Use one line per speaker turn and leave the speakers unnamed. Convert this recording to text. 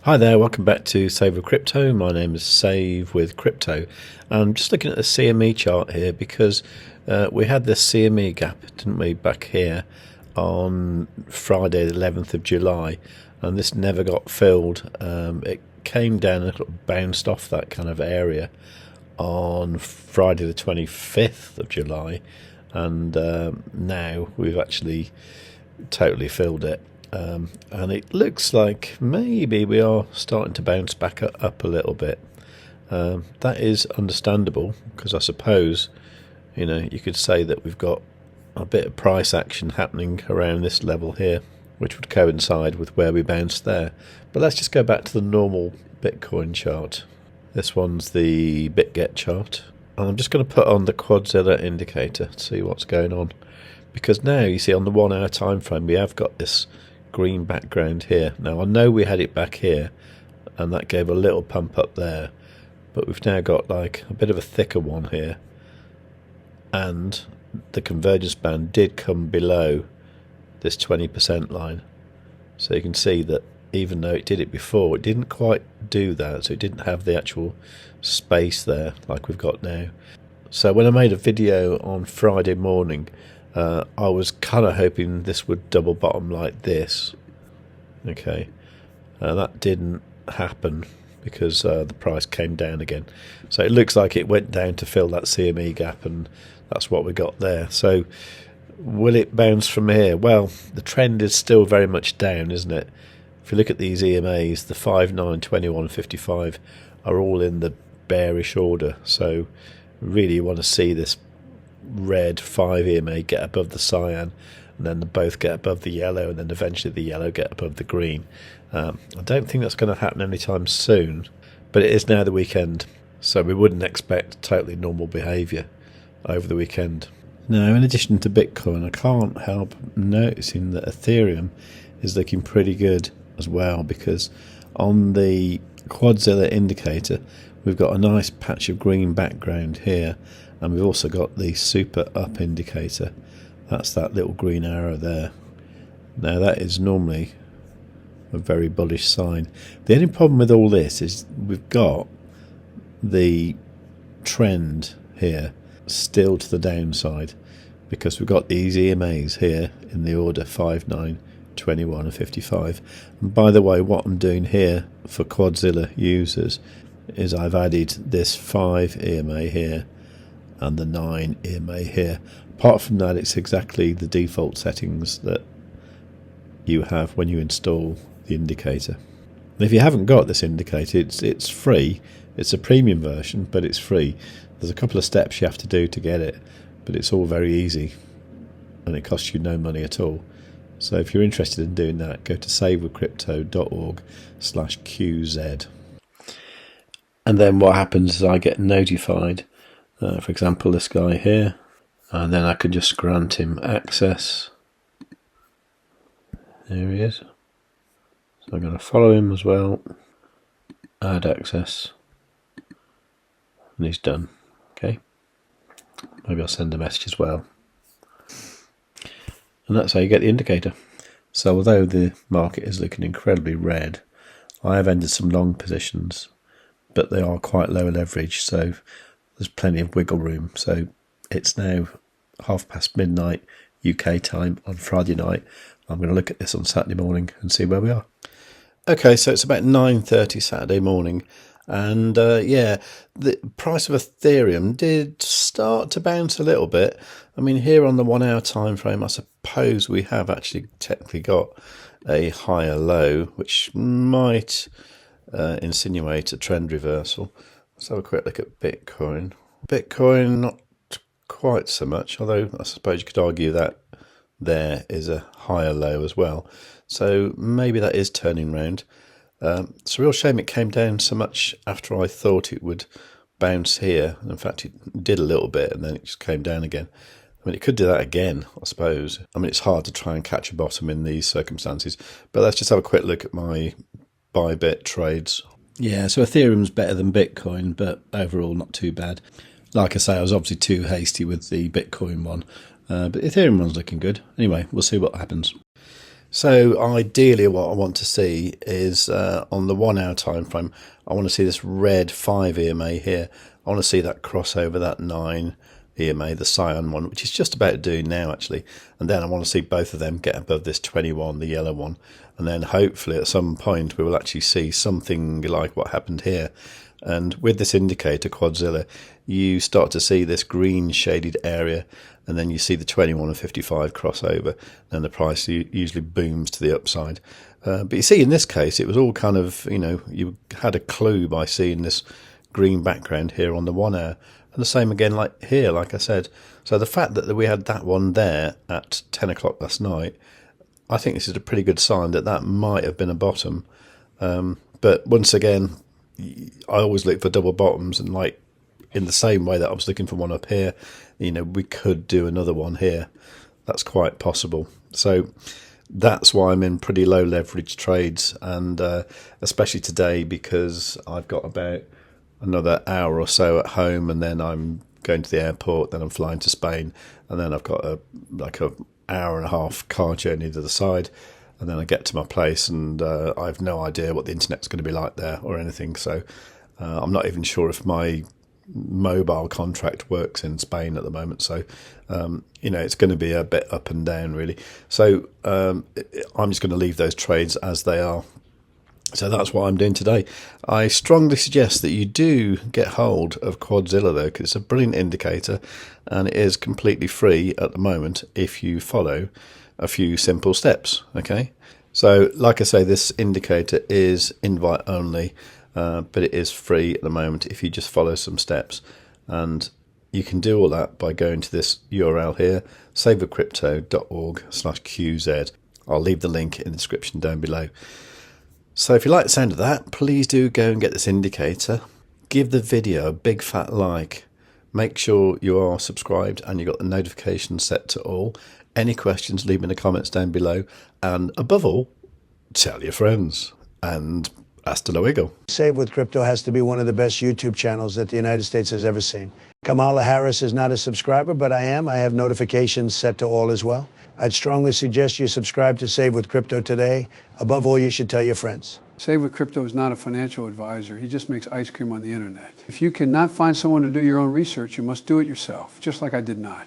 Hi there, welcome back to Save with Crypto. My name is Save with Crypto. I'm just looking at the CME chart here because we had this CME gap, didn't we, back here on Friday the 11th of July, and this never got filled. It came down and sort of bounced off that kind of area on Friday the 25th of July, and now we've actually totally filled it. And it looks like maybe we are starting to bounce back up a little bit. That is understandable because I suppose, you could say that we've got a bit of price action happening around this level here, which would coincide with where we bounced there. But let's just go back to the normal Bitcoin chart. This one's the BitGet chart. And I'm just going to put on the Quadzilla indicator to see what's going on. Because now, you see, on the 1 hour time frame, we have got this green background here. Now I know we had it back here and that gave a little pump up there, but we've now got like a bit of a thicker one here, and the convergence band did come below this 20% line. So you can see that even though it did it before, it didn't quite do that, so it didn't have the actual space there like we've got now. So when I made a video on Friday morning, I was kind of hoping this would double bottom like this. Okay, that didn't happen because the price came down again. So it looks like it went down to fill that CME gap, and that's what we got there. So will it bounce from here? Well, the trend is still very much down, isn't it? If you look at these EMAs, the 5, 9, 21, 55 are all in the bearish order. So really you want to see this red 5 EMA get above the cyan, and then both get above the yellow, and then eventually the yellow get above the green. I don't think that's going to happen anytime soon, but it is now the weekend, so we wouldn't expect totally normal behaviour over the weekend. Now, in addition to Bitcoin, I can't help noticing that Ethereum is looking pretty good as well, because on the Quadzilla indicator we've got a nice patch of green background here, and we've also got the super up indicator. That's that little green arrow there. Now that is normally a very bullish sign. The only problem with all this is we've got the trend here still to the downside, because we've got these EMAs here in the order 5, 9, 21 and 55. And by the way, what I'm doing here for Quadzilla users is I've added this 5 EMA here and the 9 EMA here. Apart from that, it's exactly the default settings that you have when you install the indicator. And if you haven't got this indicator, it's free. It's a premium version, but it's free. There's a couple of steps you have to do to get it, but it's all very easy and it costs you no money at all. So if you're interested in doing that, go to savewithcrypto.org/QZ. And then what happens is I get notified, for example this guy here, and then I can just grant him access. There he is. So I'm going to follow him as well, add access, and he's done. Okay, maybe I'll send a message as well. And that's how you get the indicator. So although the market is looking incredibly red, I have ended some long positions, but they are quite low leverage, so there's plenty of wiggle room. So it's now midnight UK time on Friday night. I'm going to look at this on Saturday morning and see where we are. Okay, so it's about 9:30 Saturday morning, and the price of Ethereum did start to bounce a little bit. I mean, here on the 1 hour time frame, I suppose we have actually technically got a higher low, which might insinuate a trend reversal. Let's have a quick look at Bitcoin. Bitcoin, not quite so much, although I suppose you could argue that there is a higher low as well. So maybe that is turning round. It's a real shame it came down so much after I thought it would bounce here. In fact, it did a little bit and then it just came down again. I mean, it could do that again, I suppose. I mean, it's hard to try and catch a bottom in these circumstances. But let's just have a quick look at my Bybit trades. Yeah, so Ethereum's better than Bitcoin, but overall not too bad. Like I say, I was obviously too hasty with the Bitcoin one, but the Ethereum one's looking good. Anyway, we'll see what happens. So ideally what I want to see is on the 1 hour time frame, I want to see this red 5 EMA here. I want to see that cross over that 9 EMA, the cyan one, which is just about to do now actually. And then I want to see both of them get above this 21, the yellow one. And then hopefully at some point we will actually see something like what happened here. And with this indicator, Quadzilla, you start to see this green shaded area, and then you see the 21 and 55 crossover, and the price usually booms to the upside. But you see, in this case, it was all kind of, you had a clue by seeing this green background here on the 1 hour, and the same again like here, like I said. So the fact that we had that one there at 10 o'clock last night, I think this is a pretty good sign that that might have been a bottom. But once again, I always look for double bottoms, and like in the same way that I was looking for one up here, we could do another one here. That's quite possible. So that's why I'm in pretty low leverage trades, and especially today, because I've got about another hour or so at home, and then I'm going to the airport, then I'm flying to Spain, and then I've got a hour and a half car journey to the side. And then I get to my place, and I have no idea what the internet's going to be like there or anything. So I'm not even sure if my mobile contract works in Spain at the moment. So, it's going to be a bit up and down, really. So I'm just going to leave those trades as they are. So that's what I'm doing today. I strongly suggest that you do get hold of Quadzilla, though, because it's a brilliant indicator, and it is completely free at the moment if you follow a few simple steps. Okay, so like I say, this indicator is invite only, but it is free at the moment if you just follow some steps, and you can do all that by going to this URL here, savewithcrypto.org/QZ. I'll leave the link in the description down below. So if you like the sound of that, please do go and get this indicator. Give the video a big fat like. Make sure you are subscribed and you've got the notifications set to all. Any questions, leave them in the comments down below. And above all, tell your friends. And hasta luego.
Save with Crypto has to be one of the best YouTube channels that the United States has ever seen. Kamala Harris is not a subscriber, but I am. I have notifications set to all as well. I'd strongly suggest you subscribe to Save with Crypto today. Above all, you should tell your friends.
Save with Crypto is not a financial advisor. He just makes ice cream on the internet. If you cannot find someone to do your own research, you must do it yourself, just like I did not.